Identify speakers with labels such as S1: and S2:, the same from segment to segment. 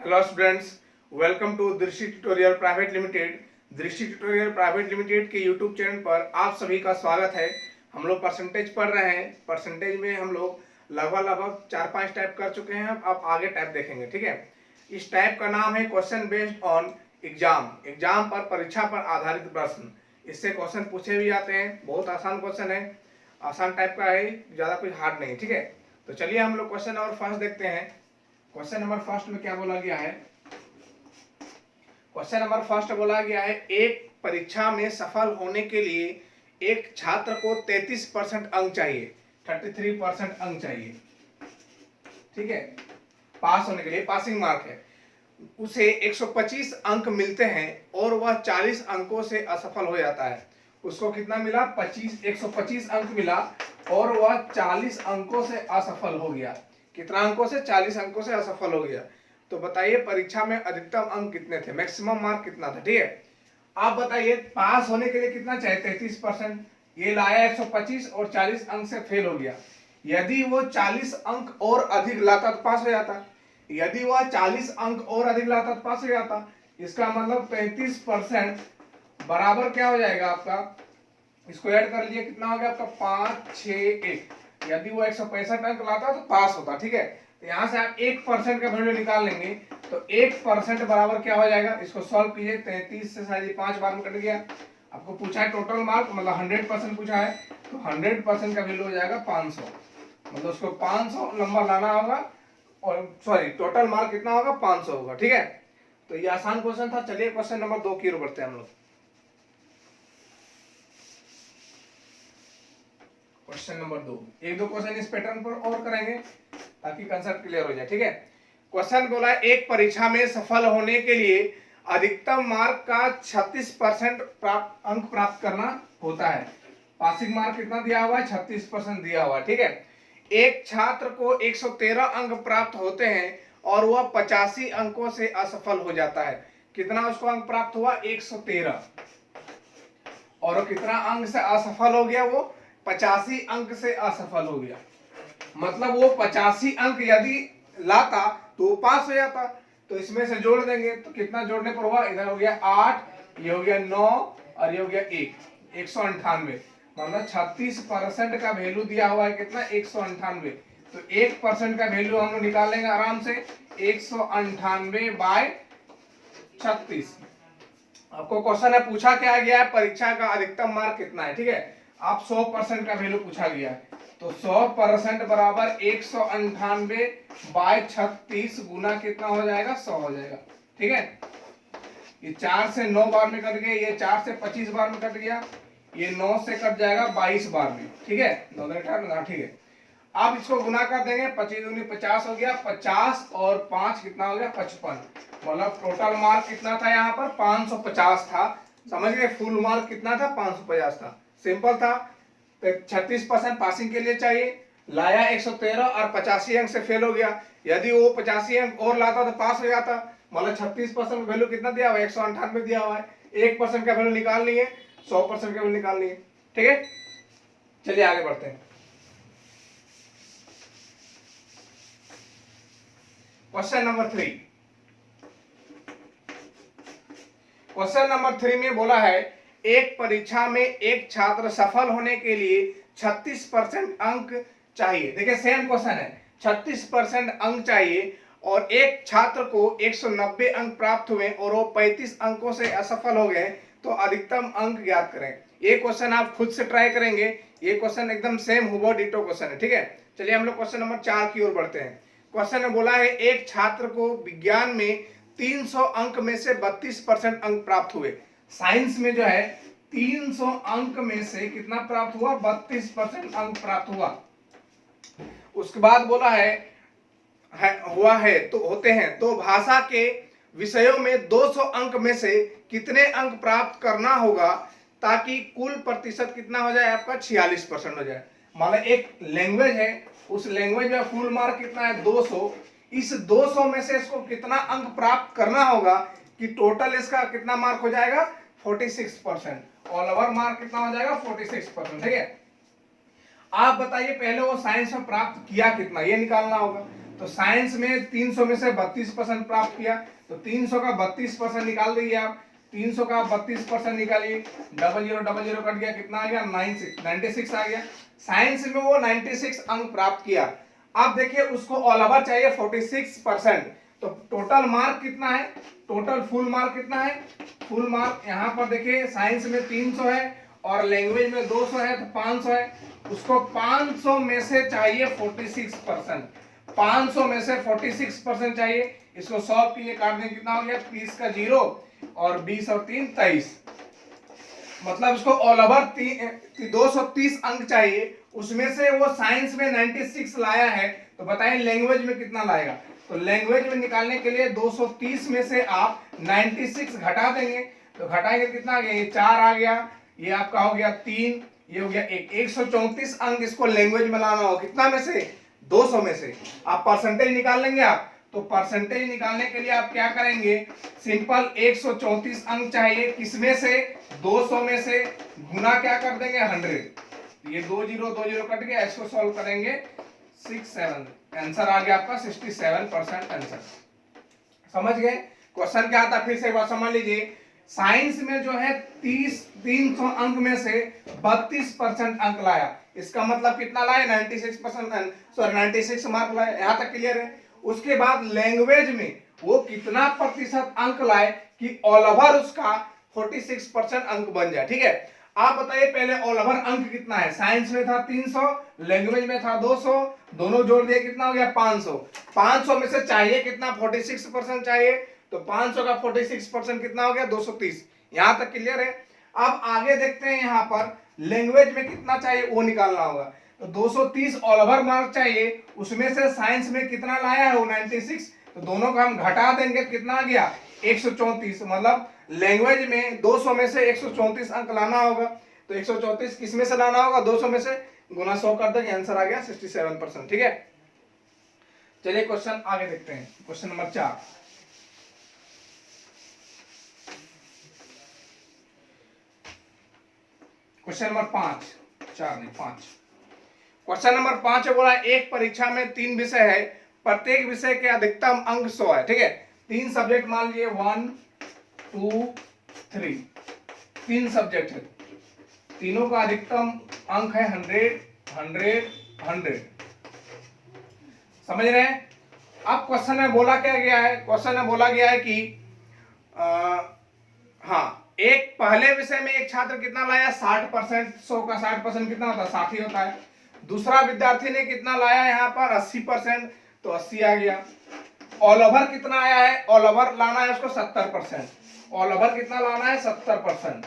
S1: Hello students, welcome to दृष्टि tutorial private limited. दृष्टि tutorial private limited के YouTube channel पर आप सभी का स्वागत है। हम लोग परसेंटेज पढ़ रहे हैं। परसेंटेज में हम लोग लगभग 4-5 टाइप कर चुके हैं। अब आगे टाइप देखेंगे, ठीक है। इस टाइप का नाम है question based on exam. Exam पर, परीक्षा पर आधारित प्रश्न। इससे क्वेश्चन पूछे भी जाते हैं। बहुत आसान क्वेश्चन है, आसान टाइप का है, ज़्यादा कुछ हार्ड नहीं, ठीक है। तो चलिए हम लोग क्वेश्चन नंबर फर्स्ट देखते हैं। क्वेश्चन नंबर फर्स्ट में क्या बोला गया है? क्वेश्चन नंबर फर्स्ट बोला गया है, एक परीक्षा में सफल होने के लिए एक छात्र को 33% अंक चाहिए, 33% अंक चाहिए, ठीक है। पास होने के लिए, पासिंग मार्क है। उसे 125 अंक मिलते हैं और वह 40 अंकों से असफल हो जाता है। उसको कितना मिला? 125 अंक मिला और वह 40 अंकों से असफल हो गया। कितना अंकों से? 40 अंकों से असफल हो गया। तो बताइए परीक्षा में अधिकतम अंक कितने थे, मैक्सिमम मार्क कितना था, ठीक है। आप बताइए पास होने के लिए कितना चाहिए? 33%। ये लाया 125 और 40 अंक से फेल हो गया। यदि वो 40 अंक और अधिक लाता तो पास हो जाता। यदि वह 40 अंक और अधिक लाता तो पास हो जाता। इसका मतलब 33% बराबर क्या हो जाएगा आपका? इसको ऐड कर लीजिए, कितना हो गया आपका? 5, 6, 1। यदि वो 165 अंक लाता तो पास होता, ठीक है। तो यहाँ से आप 1% का वैल्यू निकाल लेंगे तो 1% बराबर क्या हो जाएगा? इसको सॉल्व कीजिए। 33 से शायद 5 बार में कट गया। आपको पूछा है टोटल मार्क, मतलब 100% पूछा है, तो 100% का वैल्यू हो जाएगा 500। मतलब उसको 500 नंबर लाना होगा, और सॉरी टोटल मार्क कितना होगा? 500 होगा, ठीक है। तो ये आसान क्वेश्चन था। चलिए क्वेश्चन नंबर 2 की ओर बढ़ते हैं हम लोग। क्वेश्चन नंबर 2, एक दो क्वेश्चन इस पैटर्न पर और करेंगे ताकि कंसेप्ट क्लियर हो जाए, ठीक है। क्वेश्चन बोला है, एक परीक्षा में सफल होने के लिए अधिकतम मार्क का 36% अंक प्राप्त करना होता है। पासिंग मार्क कितना दिया हुआ है? 36% दिया हुआ है, ठीक है। एक छात्र को 113 अंक प्राप्त होते हैं और वह 85 अंकों से असफल हो जाता है। कितना उसको अंक प्राप्त हुआ? 113। और कितना अंक से असफल हो गया? वो 85 अंक से असफल हो गया। मतलब वो 85 अंक यदि लाता तो पास हो जाता। तो इसमें से जोड़ देंगे तो कितना जोड़ने पर हुआ? इधर हो गया 8, ये हो गया 9 और ये हो गया 1, 198। मतलब 36% का वैल्यू दिया हुआ है। कितना? 198। तो 1% का वैल्यू हम लोग निकाल लेंगे आराम से। 198 बाय 36। आपको क्वेश्चन है, पूछा क्या गया है? परीक्षा का अधिकतम मार्क कितना है, ठीक है। आप 100% का वैल्यू पूछा गया है, तो 100% बराबर 198 बाय 36 गुना कितना हो जाएगा? 100 हो जाएगा, ठीक है। ये 4 से 9 बार में कट गया, ये 4 से 25 बार में कट गया, ये 9 से कट जाएगा 22 बार में, ठीक है। 9 ठीक है। आप इसको गुना कर देंगे, 25 दूनी 50 हो गया, 50 और 5 कितना हो गया? 55। मतलब टोटल मार्क कितना था यहाँ पर? 550 था। समझ गए? फुल मार्क कितना था? 550 था। सिंपल था। 36% पासिंग के लिए चाहिए, लाया 113 और 85 अंक से फेल हो गया। यदि वो 85 अंक और लाता तो पास हो जाता। मतलब 36% वैल्यू कितना दिया हुआ है? 198 दिया हुआ है। 1% का वैल्यू निकाल लिए, 100% का वैल्यू निकाल लिए, ठीक है। चलिए आगे बढ़ते हैं। Question number 3। क्वेश्चन नंबर 3 में बोला है, एक परीक्षा में एक छात्र सफल होने के लिए 36% अंक चाहिए। देखिए सेम क्वेश्चन है, 36% अंक चाहिए और एक छात्र को 190 अंक प्राप्त हुए और वो 35 अंकों से असफल हो गए, तो अधिकतम अंक ज्ञात करें। ये क्वेश्चन आप खुद से ट्राई करेंगे। ये क्वेश्चन एकदम सेम हुबहू डिटो क्वेश्चन है, ठीक है। चलिए हम लोग क्वेश्चन नंबर 4 की ओर बढ़ते हैं। क्वेश्चन में बोला है, एक छात्र को विज्ञान में 300 अंक में से 32% अंक प्राप्त हुए। साइंस में जो है 300 अंक में से कितना प्राप्त हुआ? 32% अंक प्राप्त हुआ। उसके बाद बोला हुआ है तो होते हैं, तो भाषा के विषयों में 200 अंक में से कितने अंक प्राप्त करना होगा ताकि कुल प्रतिशत कितना हो जाए आपका? 46% हो जाए। मतलब एक लैंग्वेज है, उस लैंग्वेज में फुल मार्क कितना है? 200। इस 200 में से इसको कितना अंक प्राप्त करना होगा कि टोटल इसका कितना मार्क हो जाएगा? 46%। ऑल ओवर मार्क कितना हो जाएगा? 46%, ठीक है। आप बताइए पहले वो साइंस में प्राप्त किया कितना, ये निकालना होगा। तो साइंस में 300 में से 32% प्राप्त किया, तो 300 का 32% निकाल दीजिए आप। 300 का 32% निकालिए, 0000 कट गया, कितना आ गया 96 आ गया। साइंस में वो 96 अंक प्राप्त किया। अब देखिए उसको ऑल ओवर चाहिए 46%, तो टोटल मार्क कितना है, टोटल फुल मार्क कितना है, फुल मार्क यहाँ पर देखिए साइंस में 300 है और लैंग्वेज में 200 है, तो 500 है। उसको 500 में से चाहिए 46%, 500 में से 46% चाहिए। इसको सॉल्व कीजिए, काट दें, कितना हो गया 30 का 0 और 20 और 3 23, मतलब इसको ऑल ओवर 230 अंक चाहिए। उसमें से वो साइंस में 96 लाया है, तो बताइए लैंग्वेज में कितना लाएगा। तो लैंग्वेज में निकालने के लिए 230 में से आप 96 घटा देंगे, तो घटाएंगे कितना आ गया, ये 4 आ गया, ये आपका हो गया 3, ये हो गया 134 अंक इसको लैंग्वेज में लाना होगा। कितना में से, 200 में से। आप परसेंटेज निकाल लेंगे आप, तो परसेंटेज निकालने के लिए आप क्या करेंगे, सिंपल 134 अंक चाहिए, किसमें से, 200 में से, गुना क्या कर देंगे 100, ये 20 कट गया, इसको सॉल्व करेंगे 67, आंसर आ गया आपका 67% आंसर। समझ गए क्वेश्चन क्या था, फिर से एक बार समझ लीजिए। साइंस में जो है 300 अंक में से 32% अंक लाया, इसका मतलब कितना लाया 96%, सॉरी 96 मार्क लाया, यहां तक क्लियर है। उसके बाद लैंग्वेज में वो कितना प्रतिशत अंक लाए कि ऑल ओवर उसका 46% अंक बन जाए। ठीक है, आप बताइए पहले ऑल ओवर अंक कितना है, साइंस में था 300, लैंग्वेज में था 200, दोनों जोड़ दिए कितना हो गया 500। 500 में से चाहिए कितना 46% चाहिए, तो 500 का 46% कितना हो गया 230। यहां तक क्लियर है। अब आगे देखते हैं, यहां पर लैंग्वेज में कितना चाहिए वो निकालना होगा, तो 230 ऑल ओवर मार्क चाहिए, उसमें से साइंस में कितना लाया है वो 96, तो दोनों का हम घटा देंगे, कितना आ गया 134, मतलब लैंग्वेज में 200 में से 134 अंक लाना होगा, तो 134 किस में से लाना होगा, 200 में से, गुना 100 कर देंगे, आंसर आ गया 67%। ठीक है, चलिए क्वेश्चन आगे देखते हैं, क्वेश्चन नंबर 4। क्वेश्चन नंबर 5, 4 नहीं 5। क्वेश्चन नंबर 5 है, बोला एक परीक्षा में 3 विषय है, प्रत्येक विषय के अधिकतम अंक 100 है। ठीक है, 3 सब्जेक्ट मान लीजिए 1 2 3, 3 सब्जेक्ट है, तीनों का अधिकतम अंक है 100 100 100। समझ रहे हैं। अब क्वेश्चन में बोला क्या गया है, क्वेश्चन में बोला गया है कि हाँ, एक पहले विषय में एक छात्र कितना लाया 60%, 100 का 60% कितना होता है 60 ही होता है। दूसरा विद्यार्थी ने कितना लाया यहाँ पर 80%, तो 80 आ गया। ऑल ओवर कितना आया है, ऑल ओवर लाना है उसको 70%, ऑल ओवर कितना लाना है 70%।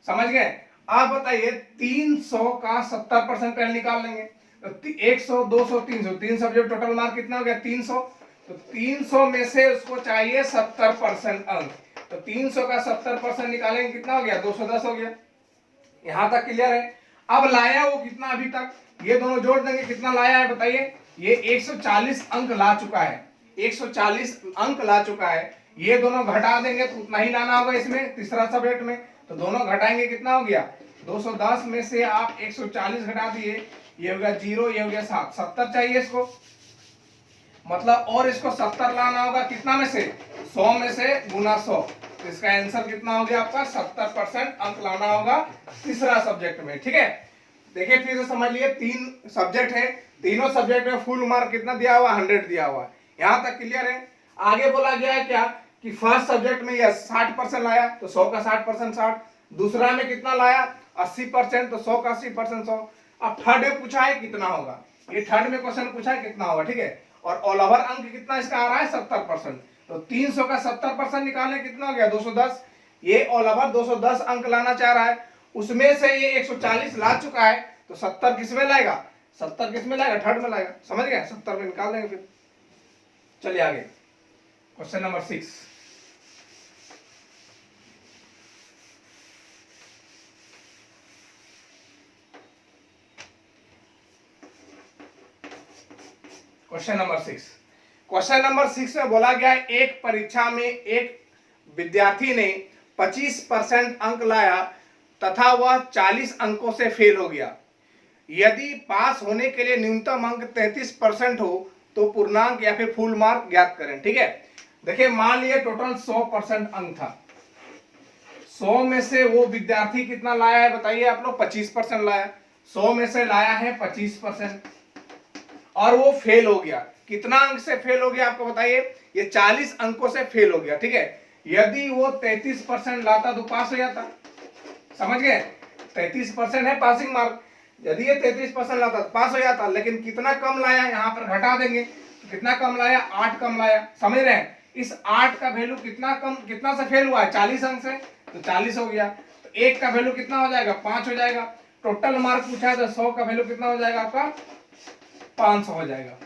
S1: समझ गए। आप बताइए 300 का 70% पहले निकाल लेंगे, तो 100 200 300, 3 सब्जेक्ट टोटल मार्क कितना हो गया 300, तो 300 में से उसको चाहिए 70% अंक, तो 300 का 70% निकालेंगे कितना हो गया 210 हो गया। यहां तक क्लियर है। अब लाया वो कितना अभी तक, ये दोनों जोड़ देंगे कितना लाया है बताइए, ये 140 अंक ला चुका है, 140 अंक ला चुका है। ये दोनों घटा देंगे तो उतना ही लाना होगा इसमें तीसरा सब्जेक्ट में, तो दोनों घटाएंगे कितना हो गया 210 में से आप 140 घटा दिए, ये हो गया 0, ये हो गया 7, 70 चाहिए इसको, मतलब और इसको 70 लाना होगा कितना में से 100 में से गुना 100, तो इसका आंसर कितना हो गया आपका 70% अंक लाना होगा तीसरा सब्जेक्ट में। ठीक है, देखिए फिर से समझ लिए, 3 सब्जेक्ट है, तीनों सब्जेक्ट में फुल मार्क कितना दिया हुआ 100 दिया हुआ है। यहां तक क्लियर है। आगे बोला गया है क्या कि फर्स्ट सब्जेक्ट में यह 60% लाया, तो 100 का 60% 60, दूसरा में कितना लाया 80%, तो 100 का 80% 100। अब थर्ड में पूछा है कितना होगा, ये थर्ड में क्वेश्चन पूछा है कितना होगा। ठीक है, और ऑल ओवर अंक कितना इसका आ रहा है 70%, तो 300 का 70% निकालने कितना हो गया 210, ये ऑल ओवर 210 अंक लाना चाह रहा है, उसमें से ये 140 ला चुका है, तो 70 किस में लाएगा, 70 किस में लाएगा थर्ड में लाएगा। समझ गए, 70 में निकाल देंगे फिर। चलिए आगे question number 6। Question number 6, question number 6 में बोला गया है एक परीक्षा में एक विद्यार्थी ने 25% अंक लाया तथा वह 40 अंकों से फेल हो गया। यदि पास होने के लिए न्यूनतम अंक 33% हो तो पूर्णांक या फिर फुल मार्क ज्ञात करें। ठीक है, देखिए मान लिए टोटल 100% अंक था, 100 में से वो विद्यार्थी कितना लाया है बताइए आप लोग, 25% लाया। 100 में से लाया है 25% और वो फेल हो गया। कितना अंक से फेल हो गया आपको बताइए, ये 40 अंकों से फेल हो गया। ठीक है, यदि वो 33% लाता तो पास हो जाता, समझ गए, 33% है पासिंग मार्क, यदि ये 33% लाता तो पास हो जाता। लेकिन कितना कम लाया, यहाँ पर घटा देंगे, कितना कम लाया, 8 कम लाया, समझ रहे हैं। इस 8 का वैल्यू कितना कम, कितना से फेल हुआ है, 40 अंक से, तो 40 हो गया। तो 1 का वैल्यू कितना हो जाएगा, 5 हो जाएगा। टोटल मार्क पूछा है तो 100 का वैल्यू कितना हो जाएगा आपका, 500 हो जाएगा।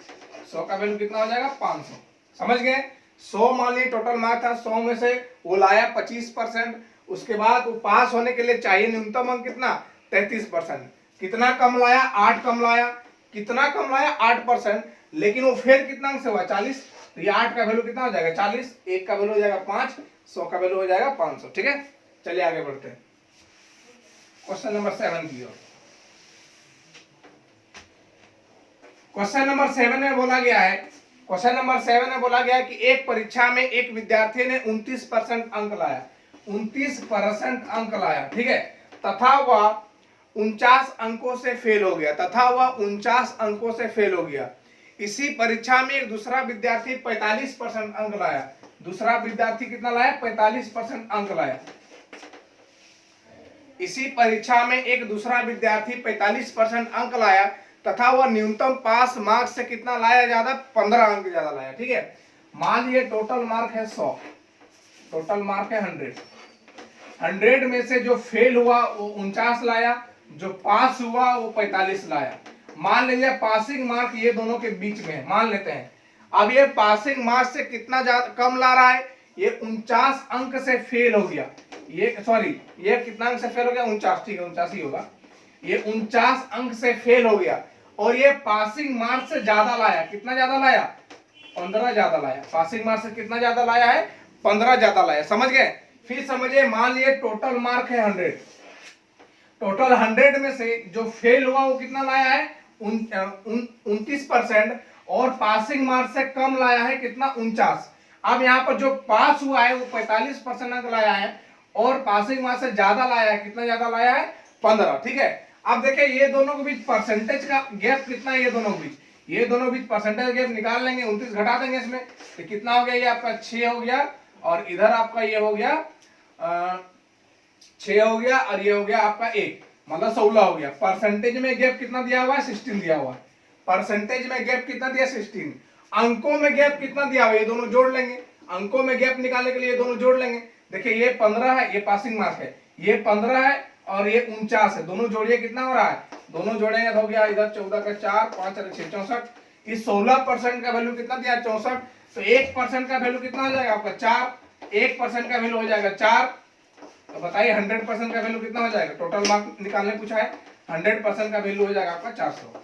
S1: 100 का वैल्यू कितना हो जाएगा, 500, समझ गए। 100 मान लीजिए टोटल मार्क था, 100 में से वो लाया 25%, उसके बाद वो पास होने के लिए चाहिए न्यूनतम अंक कितना, 33%। कितना कम लाया, 8 कम लाया। कितना कम लाया, 8%, लेकिन वो फेल कितना अंक से हुआ, 40। तो ये 8 का वैल्यू कितना हो जाएगा, 40, 1 का वैल्यू हो जाएगा 5, 100 का वैल्यू हो जाएगा 500। ठीक है, चलिए आगे बढ़ते हैं क्वेश्चन नंबर 7 की ओर। क्वेश्चन नंबर 7 में बोला गया है, क्वेश्चन नंबर 7 में बोला गया है कि एक परीक्षा में एक विद्यार्थी ने 29% अंक लाया, 29% अंक लाया, ठीक है, तथा वह 49 अंकों से फेल हो गया, तथा वह 49 अंकों से फेल हो गया। इसी परीक्षा में एक दूसरा विद्यार्थी 45% अंक लाया, दूसरा विद्यार्थी कितना लाया, 45% अंक लाया। इसी परीक्षा में एक दूसरा विद्यार्थी 45% अंक लाया तथा वह न्यूनतम पास मार्क्स से कितना लाया, ज्यादा, 15 अंक ज्यादा लाया। ठीक है, मान लीजिए टोटल मार्क है 100, टोटल मार्क है 100 में से जो फेल हुआ वो 49 लाया, जो पास हुआ वो 45 लाया। मान लीजिए पासिंग मार्क ये दोनों के बीच में है, मान लेते हैं। अब ये पासिंग मार्क से कितना ज्यादा कम ला रहा है, ये 49 अंक से फेल हो गया, ये सॉरी ये कितना अंक से फेल हो गया, 49, ठीक है 49 ही होगा। ये 49 अंक से फेल हो गया और ये पासिंग मार्क से ज्यादा लाया, कितना ज्यादा लाया, 15 ज्यादा लाया। पासिंग मार्क से कितना ज्यादा लाया है, 15 ज्यादा लाया, समझ गए। फिर समझिए, मान लिए टोटल मार्क है 100, टोटल 100 में से जो फेल हुआ वो कितना लाया है, 29% और पासिंग मार्क से कम लाया है कितना, 49। अब यहाँ पर जो पास हुआ है वो 45% अंक लाया है और पासिंग मार्क्स से ज्यादा लाया है, कितना ज्यादा लाया है, 15। ठीक है, अब देखिए ये दोनों के बीच परसेंटेज का गैप कितना है, ये दोनों के बीच, ये दोनों के बीच परसेंटेज गैप निकाल लेंगे, 29 घटा देंगे इसमें, तो कितना हो गया, ये आपका 6 हो गया और इधर आपका ये हो गया 6 हो गया और ये हो गया आपका 1, मतलब 16 हो गया। परसेंटेज में गैप कितना दिया हुआ है, 16 दिया हुआ है। परसेंटेज में गैप कितना दिया, 16। अंकों में गैप कितना दिया हुआ है, ये दोनों जोड़ लेंगे, अंकों में गैप निकालने के लिए ये दोनों जोड़ लेंगे। देखिए ये 15 है, ये पासिंग मार्क है, ये 15 है और ये 49 है, दोनों जोड़िए कितना हो रहा है, दोनों जोड़ेंगे तो हो गया इधर 14 का 4, 5 और 6 64। इस 16% का वैल्यू कितना दिया, 64। तो 1% का वैल्यू कितना हो जाएगा आपका, 4, 1% का वैल्यू हो जाएगा 4। तो बताइए 100% का वैल्यू कितना हो जाएगा, टोटल मार्क निकालने पूछा है, 100% का वैल्यू हो जाएगा आपका 400।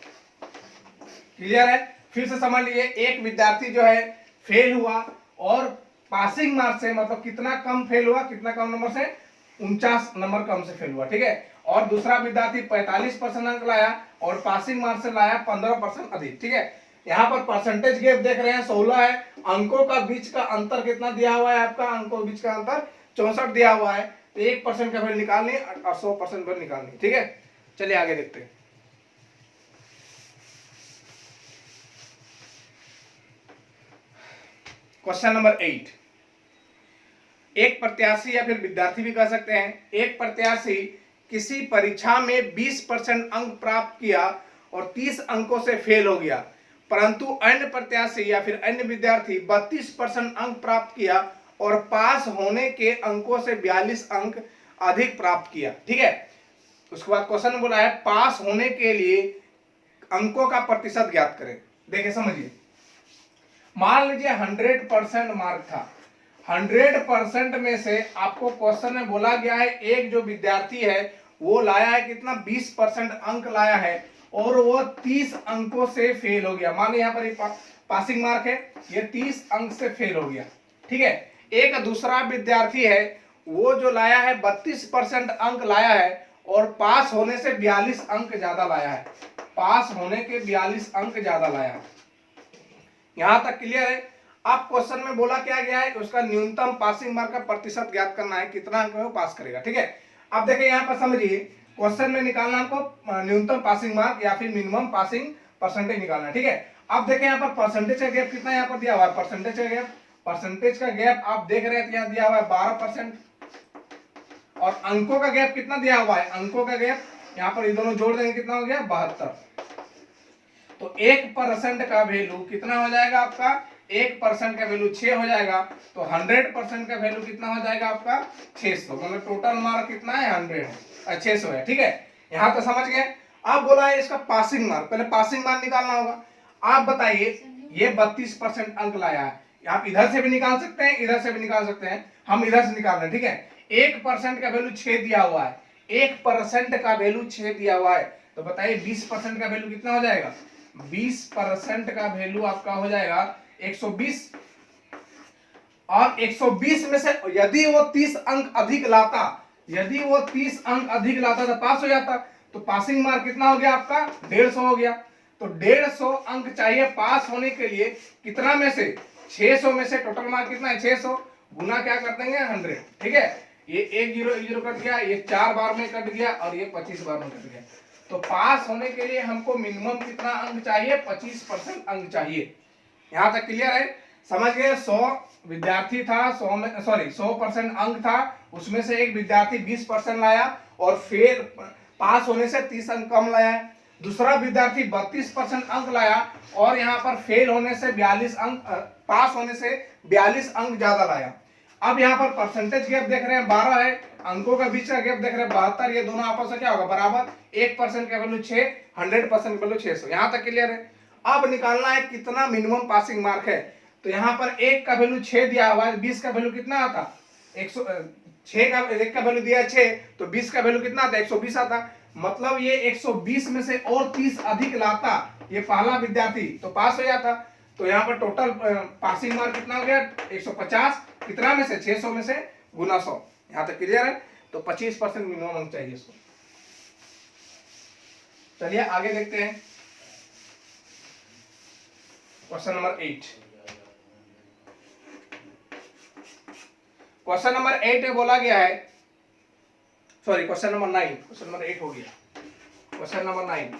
S1: क्लियर है। फिर से समझ लीजिए, एक विद्यार्थी जो है फेल हुआ और पासिंग मार्क्स से, मतलब कितना कम फेल हुआ, कितना कम नंबर से, 49 नंबर कम से फेल हुआ, ठीक है। और दूसरा विद्यार्थी 45% अंक लाया और पासिंग मार्क्स से लाया 15% अधिक, ठीक है। यहाँ पर परसेंटेज गैप देख रहे हैं 16 है, अंकों का बीच का अंतर कितना दिया हुआ है आपका, अंकों के बीच का अंतर 64 दिया हुआ है। तो 1% का वैल्यू निकालनी और 100% वैल्यू निकालनी, ठीक है। चलिए आगे देखते हैं। Question number 8। एक प्रत्याशी या फिर विद्यार्थी भी कह सकते हैं, एक प्रत्याशी किसी परीक्षा में 20% अंक प्राप्त किया और 30 अंकों से फेल हो गया, परंतु अन्य प्रत्याशी या फिर अन्य विद्यार्थी 32% अंक प्राप्त किया और पास होने के अंकों से 42 अंक अधिक प्राप्त किया, ठीक है। उसके बाद क्वेश्चन बोला है पास होने के लिए अंकों का प्रतिशत ज्ञात करें। देखिए समझिए, मान लीजिए 100% मार्क था, 100% में से आपको क्वेश्चन में बोला गया है एक जो विद्यार्थी है वो लाया है कितना, 20% अंक लाया है और वो 30 अंकों से फेल हो गया। मान लीजिए यहाँ पर पासिंग मार्क है, ये 30 अंक से फेल हो गया, ठीक है। एक दूसरा विद्यार्थी है वो जो लाया है 32% अंक लाया है और पास होने से 42 अंक ज्यादा लाया है, पास होने के 42 अंक ज्यादा लाया है। यहां तक क्लियर है। अब क्वेश्चन में बोला क्या गया है, उसका न्यूनतम पासिंग मार्क का प्रतिशत ज्ञात करना है, कितना अंक में वो पास करेगा। ठीक है, अब देखिए यहाँ पर समझिए, क्वेश्चन में निकालना हमको न्यूनतम पासिंग मार्क या फिर मिनिमम पासिंग परसेंटेज निकालना है। ठीक है, अब देखिए यहाँ पर परसेंटेज का गैप कितना यहाँ पर दिया हुआ है, परसेंटेज का गैप आप देख रहे हैं यहाँ दिया हुआ है 12%, और अंकों का गैप कितना दिया हुआ है, अंकों का गैप यहाँ पर ये दोनों जोड़ देंगे कितना हो गया 72। तो 1% का वैल्यू कितना हो जाएगा आपका, 1% का वैल्यू 6 हो जाएगा, तो 100% का वैल्यू कितना हो जाएगा आपका 600, मतलब टोटल मार्क कितना है 600 है। ठीक है, यहां तो समझ गए। अब बोला है इसका पासिंग मार्क, पहले पासिंग मार्क निकालना होगा। आप बताइए, ये 32% अंक लाया है, आप इधर से भी निकाल सकते हैं, इधर से भी निकाल सकते हैं, हम इधर से निकाल रहे हैं। ठीक है, 1% का वैल्यू 6 दिया हुआ है, 1% का वैल्यू 6 दिया हुआ है, तो बताइए 20% का वैल्यू कितना हो जाएगा, 20% का वैल्यू आपका हो जाएगा 120, और 120 में से यदि वो 30 अंक अधिक लाता, यदि वो 30 अंक अधिक लाता तो पास हो जाता, तो पासिंग मार्क कितना हो गया आपका 150 हो गया। तो 150 अंक चाहिए पास होने के लिए, कितना में से 600 में से, टोटल मार्क कितना है 600, गुना क्या कर देंगे 100। ठीक है, ये 1 0 कट गया, ये 4 बार में कट गया, और ये 25 बार में कट गया। तो पास होने के लिए हमको मिनिमम कितना अंक चाहिए, 25% अंक चाहिए। यहां तक क्लियर है, समझ गए। 100 विद्यार्थी था, 100% अंक था, उसमें से एक विद्यार्थी 20% लाया और फिर पास होने से 30 अंक कम लाया है। दूसरा विद्यार्थी 32% अंक लाया और यहाँ पर फेल होने से 42 अंक, पास होने से 42 अंक ज्यादा लाया। अब यहाँ पर परसेंटेज गैप देख रहे हैं 12 है, अंकों का बीच का गैप देख रहे हैं 72, ये दोनों आपस में क्या होगा बराबर, 1% का वैल्यू 6, 100% का वैल्यू 600। यहाँ तक क्लियर है। अब निकालना है कितना मिनिमम पासिंग मार्क है, तो यहाँ पर 1 का वैल्यू 6 दिया हुआ है, 20 का वैल्यू कितना आता, 106 का, 1 का वैल्यू दिया है 6, तो 20 का वैल्यू कितना आता, 120 आता। मतलब ये 120 में से और 30 अधिक लाता ये पहला विद्यार्थी, तो पास हो जाता। तो यहाँ पर टोटल पासिंग मार्क कितना हो गया 150, कितना में से 600 में से गुना 100। यहाँ तक क्लियर है। तो 25% मिनिमम अंक चाहिए इसको। चलिए आगे देखते हैं, क्वेश्चन नंबर 8। क्वेश्चन नंबर 8 में बोला गया है, sorry question number 9, question number 8 हो गया, क्वेश्चन नंबर 9।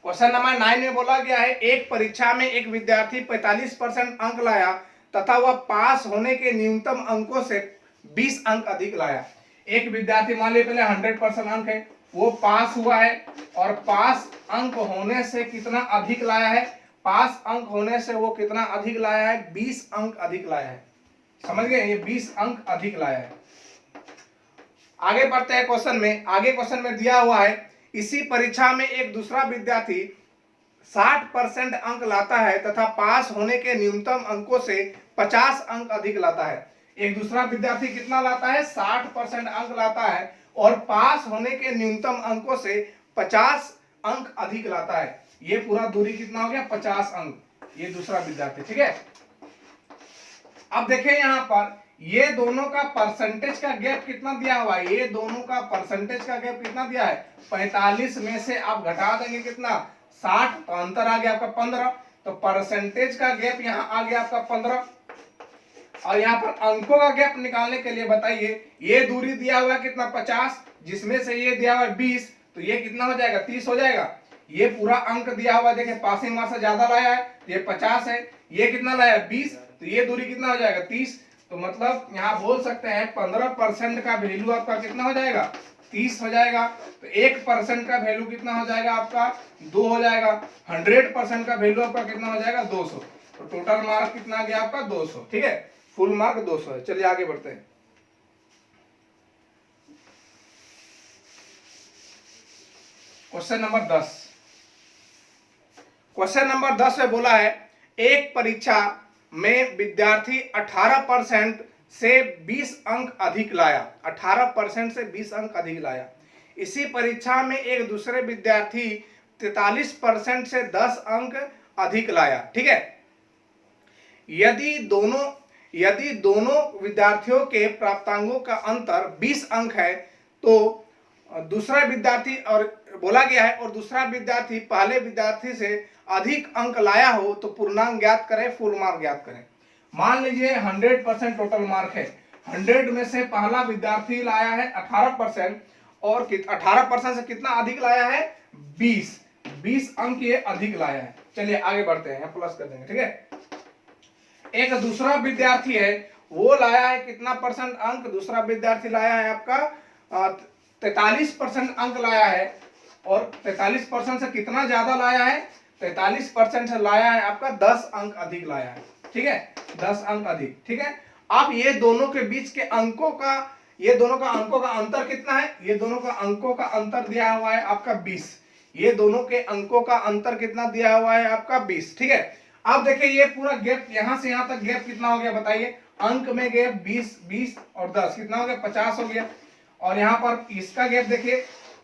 S1: क्वेश्चन नंबर 9 में बोला गया है, एक परीक्षा में एक विद्यार्थी 45% अंक लाया तथा वह पास होने के न्यूनतम अंकों से 20 अंक अधिक लाया। एक विद्यार्थी मान लीजिए पहले 100% अंक है, वो पास हुआ है, और पास अंक होने से कितना अधिक लाया है, पास अंक होने से वो कितना अधिक लाया है, 20 अंक अधिक लाया है। समझ गए, ये 20 अंक अधिक लाया है। आगे बढ़ते हैं क्वेश्चन में। आगे क्वेश्चन में दिया हुआ है, इसी परीक्षा में एक दूसरा विद्यार्थी 60% अंक लाता है तथा पास होने के न्यूनतम अंकों से 50 अंक अधिक लाता है। एक दूसरा विद्यार्थी कितना लाता है, 60% अंक लाता है और पास होने के न्यूनतम अंकों से 50 अंक अधिक लाता है। ये पूरा दूरी कितना हो गया 50 अंक, ये दूसरा विद्यार्थी। ठीक है, अब देखें यहां पर ये दोनों का परसेंटेज का गैप कितना दिया हुआ है, ये दोनों का परसेंटेज का गैप कितना दिया है 45 में से आप घटा देंगे कितना 60, तो अंतर आ गया आपका 15, तो परसेंटेज का गैप यहाँ आ गया आपका 15। और यहाँ पर अंकों का गैप निकालने के लिए बताइए, ये दूरी दिया हुआ है कितना 50, जिसमें से ये दिया हुआ है 20, तो ये कितना हो जाएगा 30 हो जाएगा। ये पूरा अंक दिया हुआ है, देखिए पासिंग मार्क्स से ज्यादा लाया है, ये 50 है, ये कितना लाया 20, तो ये दूरी कितना हो जाएगा 30। तो मतलब यहाँ बोल सकते हैं 15% का वैल्यू आपका कितना हो जाएगा 30 हो जाएगा। तो 1% का वैल्यू कितना हो जाएगा आपका 2 हो जाएगा। 100% का वैल्यू आपका कितना हो जाएगा 200। तो टोटल मार्क कितना आ गया आपका 200। ठीक है, फुल मार्क 200 है। चलिए आगे बढ़ते हैं। Question number 10। क्वेश्चन नंबर 10 में बोला है, एक परीक्षा में विद्यार्थी 18% से 20 अंक अधिक लाया, 18% से 20 अंक अधिक लाया। इसी परीक्षा में एक दूसरे विद्यार्थी 43% से 10 अंक अधिक लाया। ठीक है, यदि दोनों विद्यार्थियों के प्राप्तांकों का अंतर 20 अंक है, तो दूसरा विद्यार्थी, और बोला गया है, और दूसरा विद्यार्थी पहले विद्यार्थी से अधिक अंक लाया हो तो पूर्णांक ज्ञात करें, फुल मार्क ज्ञात करें। मान लीजिए 100% टोटल मार्क है, 100 में से पहला विद्यार्थी लाया है 18% और 18% से कितना अधिक लाया है, 20 अंक ये अधिक लाया है। चलिए आगे बढ़ते हैं, प्लस कर देंगे, ठीक है। एक दूसरा विद्यार्थी है, वो लाया है कितना परसेंट अंक, दूसरा विद्यार्थी लाया है आपका 43% अंक लाया है, और 43% से कितना ज्यादा लाया है, 43% से लाया है आपका 10 अंक अधिक लाया है, ठीक है, 10 अंक अधिक, ठीक है। अब ये दोनों के बीच के अंकों का, ये दोनों का अंकों का अंतर कितना है, ये दोनों का अंकों का अंतर दिया हुआ है आपका 20, ये दोनों के अंकों का अंतर कितना दिया हुआ है आपका 20, ठीक है। अब देखिए ये पूरा गैप, यहां से यहां तक गैप कितना हो गया बताइए, अंक में गैप 20 और 10 कितना हो गया, 50 हो गया। और यहाँ पर इसका गैप देखिए,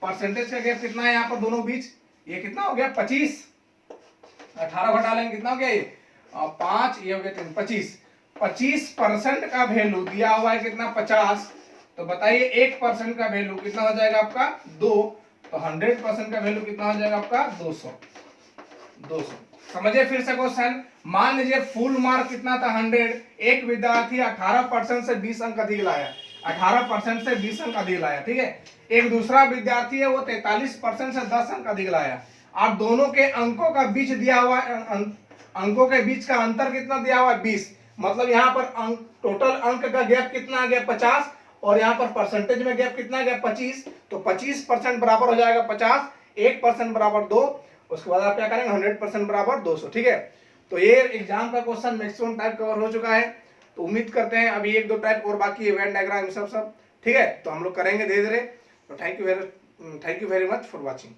S1: परसेंटेज का गैप कितना है यहाँ पर दोनों बीच, ये कितना हो गया 25, 18 घटा लेंगे कितना हो गया ये 5, ये हो गया 3, 25% का वैल्यू दिया हुआ है कितना 50, तो बताइए 1% का वैल्यू कितना हो जाएगा आपका 2, तो 100% का वैल्यू कितना हो जाएगा आपका 200। समझिए फिर से क्वेश्चन, मान लीजिए फुल मार्क कितना था 100, एक विद्यार्थी 18% से 20 अंक अधिक लाया, 18% से 20 अंक अधिक लाया, ठीक है। एक दूसरा विद्यार्थी है वो 43% से 10 अंक अधिक लाया। आप दोनों के अंकों का बीच दिया हुआ, अंकों के बीच का अंतर कितना दिया हुआ है 20, मतलब यहाँ पर अंक, टोटल अंक का गैप कितना आ गया 50, और यहाँ पर परसेंटेज में गैप कितना आ गया 25, तो 25% बराबर हो जाएगा 50, 1% बराबर 2, उसके बाद आप क्या करेंगे 100% बराबर 200, ठीक है। तो ये एग्जाम का क्वेश्चन मैक्सिमम टाइप कवर हो चुका है, तो उम्मीद करते हैं अभी 1-2 टाइप और बाकी है, वेन डायग्राम सब, ठीक है, तो हम लोग करेंगे धीरे धीरे। तो thank you very much for watching.